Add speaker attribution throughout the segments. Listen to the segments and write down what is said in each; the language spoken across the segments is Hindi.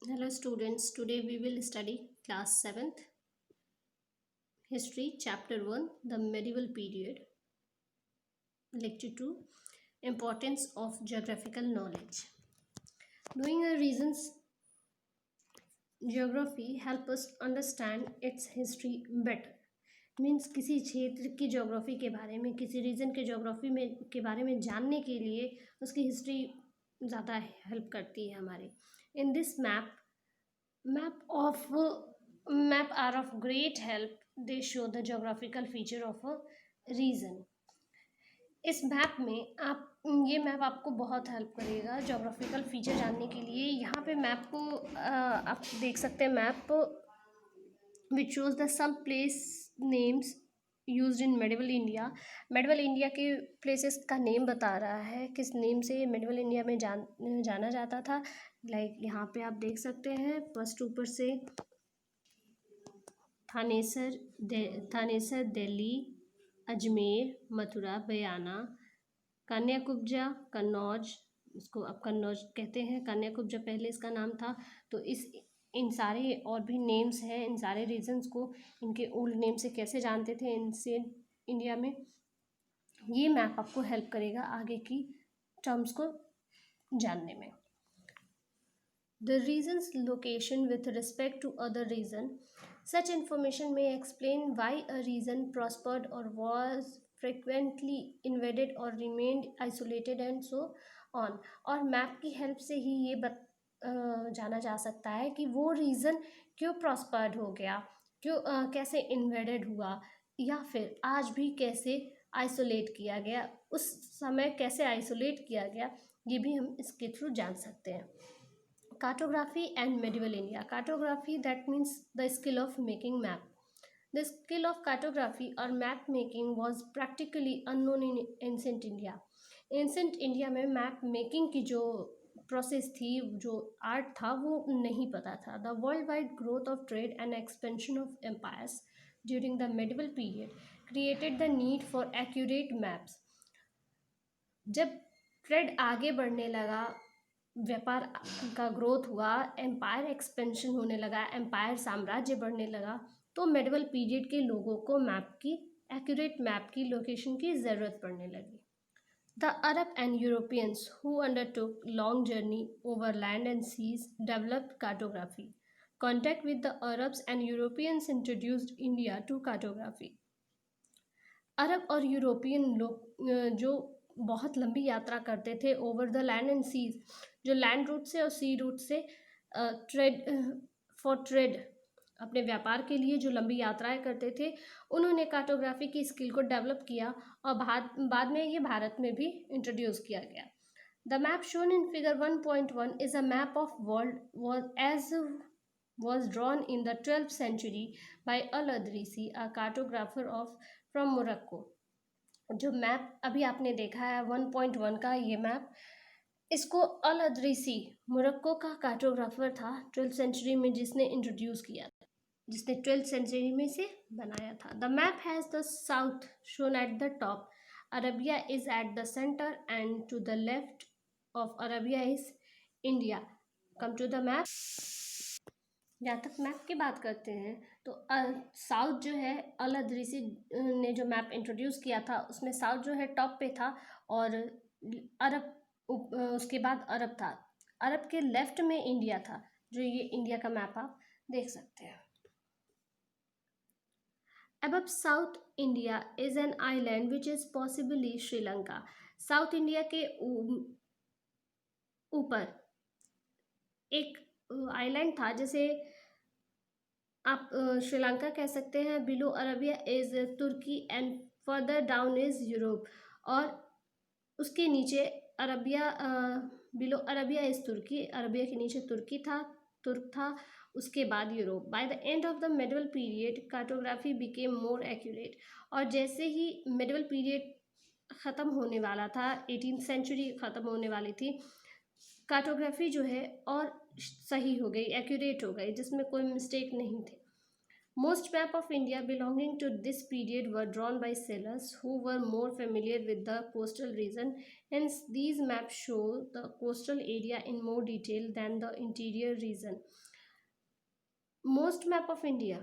Speaker 1: Hello students, today we will study class 7th history chapter 1 the medieval period, lecture 2 importance of geographical knowledge. Knowing the reasons geography help us understand its history better. Means किसी क्षेत्र की ज्योग्राफी के बारे में, किसी रीजन के ज्योग्राफी में के बारे में जानने के लिए उसकी हिस्ट्री ज़्यादा हेल्प करती है हमारी. In this map are of great help. They show the geographical feature of a region. इस मैप में ये मैप आपको बहुत हेल्प करेगा ज्योग्राफिकल फीचर जानने के लिए. यहाँ पे मैप को आप देख सकते हैं. Map which shows the some place names used in medieval India. Medieval India के प्लेसेस का नेम बता रहा है, किस नेम से मेडिवल इंडिया में जाना जाता था. लाइक यहाँ पे आप देख सकते हैं फर्स्ट ऊपर से थानेसर, दिल्ली, अजमेर, मथुरा, बयाना, कन्याकुब्जा, कन्नौज, इसको अब कन्नौज कहते हैं. कन्याकुब्जा पहले इसका नाम था. तो इन सारे और भी नेम्स हैं. इन सारे रीजन्स को इनके ओल्ड नेम से कैसे जानते थे एंशिएंट इंडिया में, ये मैप आपको हेल्प करेगा आगे की टर्म्स को जानने में. The region's location with respect to other region. Such information may explain why a region prospered or was frequently invaded or remained isolated and so on. और मैप की हेल्प से ही ये जाना जा सकता है कि वो रीजन क्यों प्रॉस्पर्ड हो गया, क्यों कैसे इन्वेडेड हुआ, या फिर आज भी कैसे आइसोलेट किया गया, उस समय कैसे आइसोलेट किया गया, ये भी हम इसके थ्रू जान सकते हैं. Cartography and medieval India. Cartography, that means the skill of making map. The skill of cartography or map making was practically unknown in ancient India. Ancient India में map making की जो प्रोसेस थी, जो आर्ट था, वो नहीं पता था. The worldwide growth of trade and expansion of empires during the medieval period created the need for accurate maps. जब ट्रेड आगे बढ़ने लगा, व्यापार का ग्रोथ हुआ, एम्पायर एक्सपेंशन होने लगा, एम्पायर साम्राज्य बढ़ने लगा, तो मेडिवल पीरियड के लोगों को एक्यूरेट मैप की लोकेशन की ज़रूरत पड़ने लगी. The Arab and Europeans who undertook long journey over land and seas developed cartography. Contact with the Arabs and Europeans introduced India to cartography. Arab और यूरोपियन लोग जो बहुत लंबी यात्रा करते थे over the land and seas, जो लैंड रूट से और सी रूट से ट्रेड अपने व्यापार के लिए जो लंबी यात्राएं करते थे, उन्होंने कार्टोग्राफी की स्किल को डेवलप किया और बाद में ये भारत में भी इंट्रोड्यूस किया गया. The map shown in figure 1.1 is a map of world was drawn in the 12th century by Al-Adrisi, a cartographer from Morocco. जो मैप अभी आपने देखा है 1.1 का, ये मैप, इसको अल अदरीसी मोरक्को का कार्टोग्राफर था 12th सेंचुरी में, जिसने इंट्रोड्यूस किया था, जिसने 12th सेंचुरी में से बनाया था. The map has the south shown at the top, Arabia is at the centre and to the left of Arabia is India. Come to the map. जहाँ तक मैप की बात करते हैं तो साउथ जो है, अल अदरीसी ने जो मैप इंट्रोड्यूस किया था उसमें साउथ जो है टॉप पे था और अरब उसके बाद अरब था. अरब के लेफ्ट में इंडिया था. जो ये इंडिया का मैप आप देख सकते हैं. Above South India is an island which is possibly Sri Lanka. South India के ऊपर एक आइलैंड था, जैसे आप श्रीलंका कह सकते हैं. Below Arabia is Turkey and further down is Europe. और उसके नीचे Arabia, below Arabia is Turkey, Arabia के नीचे तुर्क था, उसके बाद Europe. By the end of the medieval period cartography became more accurate. और जैसे ही मेडिवल पीरियड ख़त्म होने वाला था, 18th सेंचुरी ख़त्म होने वाली थी, कार्टोग्राफी जो है और सही हो गई, एक्यूरेट हो गई, जिसमें कोई मिस्टेक नहीं थे. Most map of India belonging to this period were drawn by sailors who were more familiar with the coastal region. Hence, these maps show the coastal area in more detail than the interior region. Most map of India,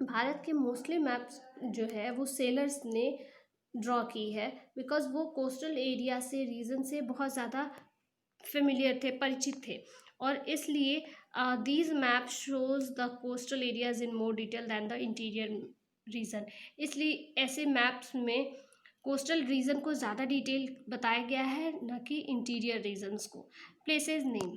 Speaker 1: Bharat के मोस्टली मैप्स जो है वो सेलर्स ने ड्रॉ की है, बिकॉज वो कोस्टल एरिया से रीजन से बहुत ज़्यादा फेमिलियर थे, परिचित थे, और इसलिए these map shows the coastal areas in more detail than the interior region. इसलिए ऐसे मैप्स में कोस्टल रीजन को ज़्यादा डिटेल बताया गया है, न कि इंटीरियर रीजन्स को। Places name,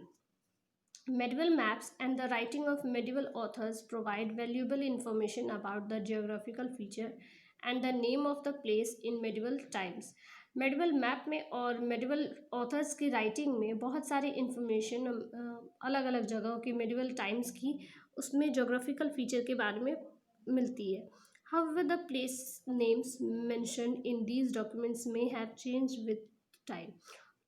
Speaker 1: medieval maps and the writing of medieval authors provide valuable information about the geographical feature and the name of the place in medieval times। Medieval map में और मेडिवल ऑथर्स की राइटिंग में बहुत सारी इन्फॉर्मेशन अलग अलग जगहों की, मेडिवल टाइम्स की, उसमें जोग्राफिकल फीचर के बारे में मिलती है। However, the place names mentioned in these documents may have changed with time।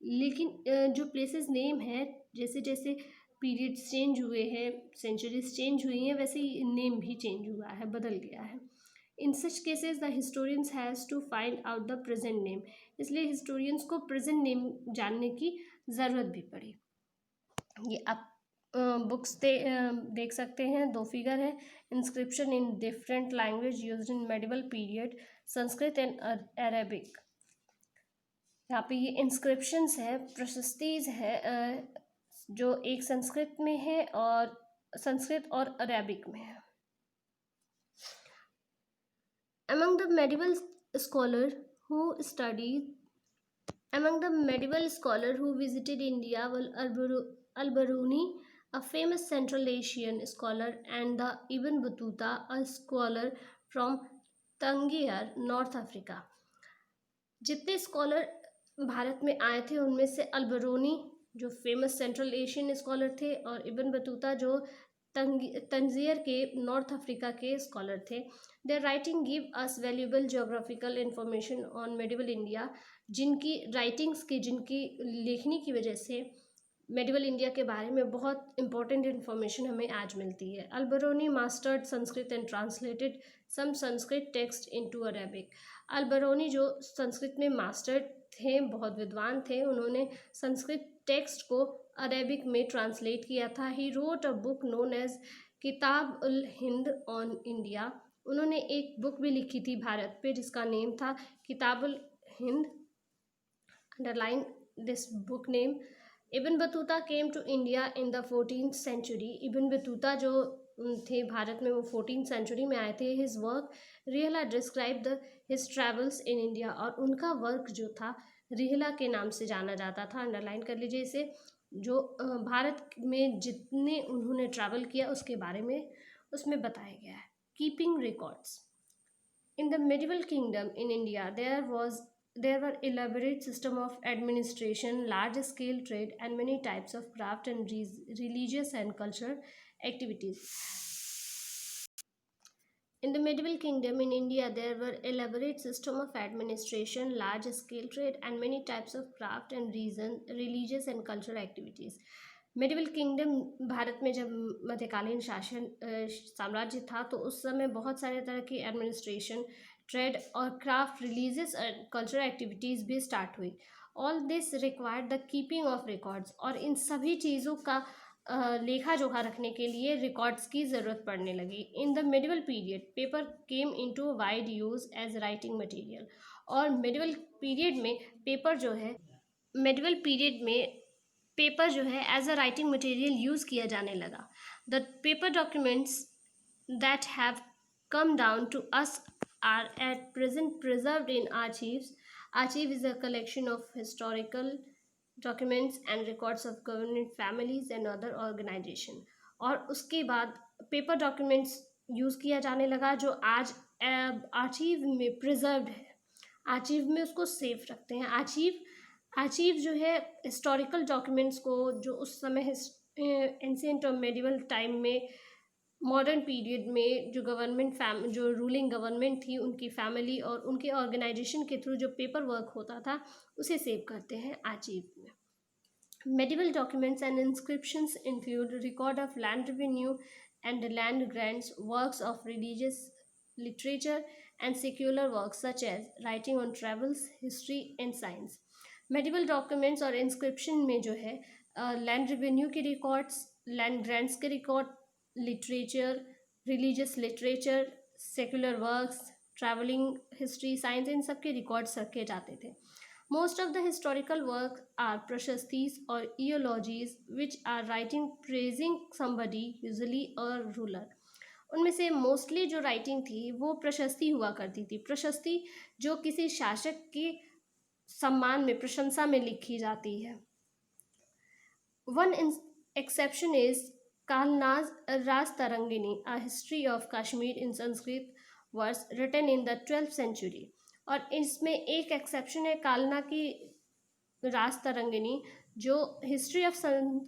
Speaker 1: लेकिन जो प्लेसेस नेम है, जैसे जैसे पीरियड्स चेंज हुए हैं, सेंचुरीज चेंज हुई हैं, वैसे ही नेम भी चेंज हुआ है, बदल गया है। In such cases the historians has to find out the present name. इसलिए हिस्टोरियंस को प्रेजेंट नेम जानने की ज़रूरत भी पड़ी। ये आप बुक्स देख सकते हैं, दो फिगर है। Inscription in different language used in medieval period, Sanskrit and Arabic. यहाँ पे ये इंस्क्रिप्शंस है, प्रशस्तिज है, जो एक संस्कृत में है और संस्कृत और अरेबिक में है। Among the medieval scholar who visited India were Al-Biruni, a famous Central Asian scholar, and the Ibn Battuta, a scholar from Tangier, North Africa। जितने स्कॉलर भारत में आए थे उनमें से अल-बिरूनी जो फेमस सेंट्रल एशियन स्कॉलर थे, और इब्न बतूता जो तंजीर के नॉर्थ अफ्रीका के स्कॉलर थे। There writing give us valuable geographical information on medieval India. जिनकी राइटिंग्स की, जिनकी लेखनी की वजह से मेडिवल इंडिया के बारे में बहुत इंपॉर्टेंट इन्फॉर्मेशन हमें आज मिलती है। Al-Biruni mastered Sanskrit and translated some Sanskrit text into Arabic. Al-Biruni जो संस्कृत में मास्टर्ड थे, बहुत विद्वान थे, उन्होंने संस्कृत टेक्स्ट को अरेबिक में ट्रांसलेट किया था। He wrote a book known as Kitab ul Hind on India. उन्होंने एक बुक भी लिखी थी भारत पे जिसका नेम था Kitab ul Hind. Underline this book name. Ibn Battuta came to India in the 14th century. Ibn Battuta जो थे भारत में, वो 14th सेंचुरी में आए थे। His work Rihla describe the his travels in India. और उनका वर्क जो था रिहला के नाम से जाना जाता था। अंडरलाइन कर लीजिए इसे। जो भारत में जितने उन्होंने ट्रैवल किया उसके बारे में उसमें बताया गया है। Keeping records. In the medieval kingdom in India there were elaborate system of administration, large scale trade, and many types of craft and religious and cultural activities। In the medieval kingdom in India, there were elaborate system of administration, large scale trade, and many types of craft and religious and cultural activities। Medieval kingdom Bharat में जब मध्यकालीन शासन साम्राज्य था तो उस समय बहुत सारे तरह की एडमिनिस्ट्रेशन, ट्रेड और craft, religious and cultural activities भी स्टार्ट हुई। All this required the keeping of records. और इन सभी चीज़ों का लेखा जोखा रखने के लिए रिकॉर्ड्स की ज़रूरत पड़ने लगी। In the medieval period paper came into wide use as writing material. और मेडिवल पीरियड में पेपर जो है as a writing material use किया जाने लगा। The paper documents that have come down to us are at present preserved in archives. Archive is a collection of historical documents and records of government families and other organisation. और उसके बाद पेपर डॉक्यूमेंट्स यूज़ किया जाने लगा जो आज आर्चीव में प्रिजर्व्ड है। आर्चीव में उसको सेफ रखते हैं। आर्चीव जो है हिस्टोरिकल डॉक्यूमेंट्स को, जो उस समय एंशिएंट और मेडिवल टाइम में, मॉडर्न पीरियड में जो रूलिंग गवर्नमेंट थी, उनकी फैमिली और उनके ऑर्गेनाइजेशन के थ्रू जो पेपर वर्क होता था उसे सेव करते हैं आर्चीव में। Medieval documents and inscriptions include record of land revenue and land grants, works of religious literature, and secular works such as writing on travels, history, and science. Medieval documents और inscription में जो है लैंड रेवेन्यू के रिकॉर्ड्स, लैंड ग्रांट्स के record, literature, religious literature, secular works, travelling, history, science, इन सब के रिकॉर्ड्स रखे जाते थे. Most of the historical works are prashastis or eulogies, which are writing praising somebody, usually a ruler. उनमें से मोस्टली जो राइटिंग थी वो प्रशस्ति हुआ करती थी. प्रशस्ति जो किसी शासक के सम्मान में, प्रशंसा में लिखी जाती है. One exception is Kalna's Ras Tarangini, a history of Kashmir in Sanskrit was written in the 12th century. और इसमें एक एक्सेप्शन है कालना की रास तरंगिनी, जो हिस्ट्री ऑफ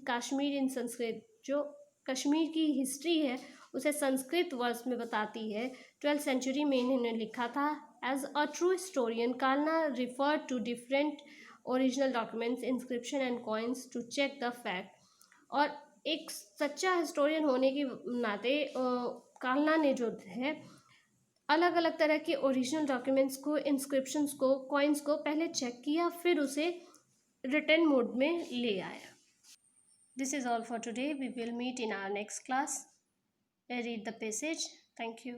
Speaker 1: कश्मीर इन संस्कृत, जो कश्मीर की हिस्ट्री है उसे संस्कृत वर्ड्स में बताती है. 12th सेंचुरी में इन्होंने लिखा था. As a true historian Kalhana refer to different original documents, inscription and coins to check the fact. और एक सच्चा हिस्टोरियन होने के नाते कालना ने जो है अलग अलग तरह के ओरिजिनल डॉक्यूमेंट्स को, इंस्क्रिप्शंस को, कॉइन्स को पहले चेक किया, फिर उसे रिटन मोड में ले आया. This is all for today. We will meet in our next class. Read the passage. Thank you.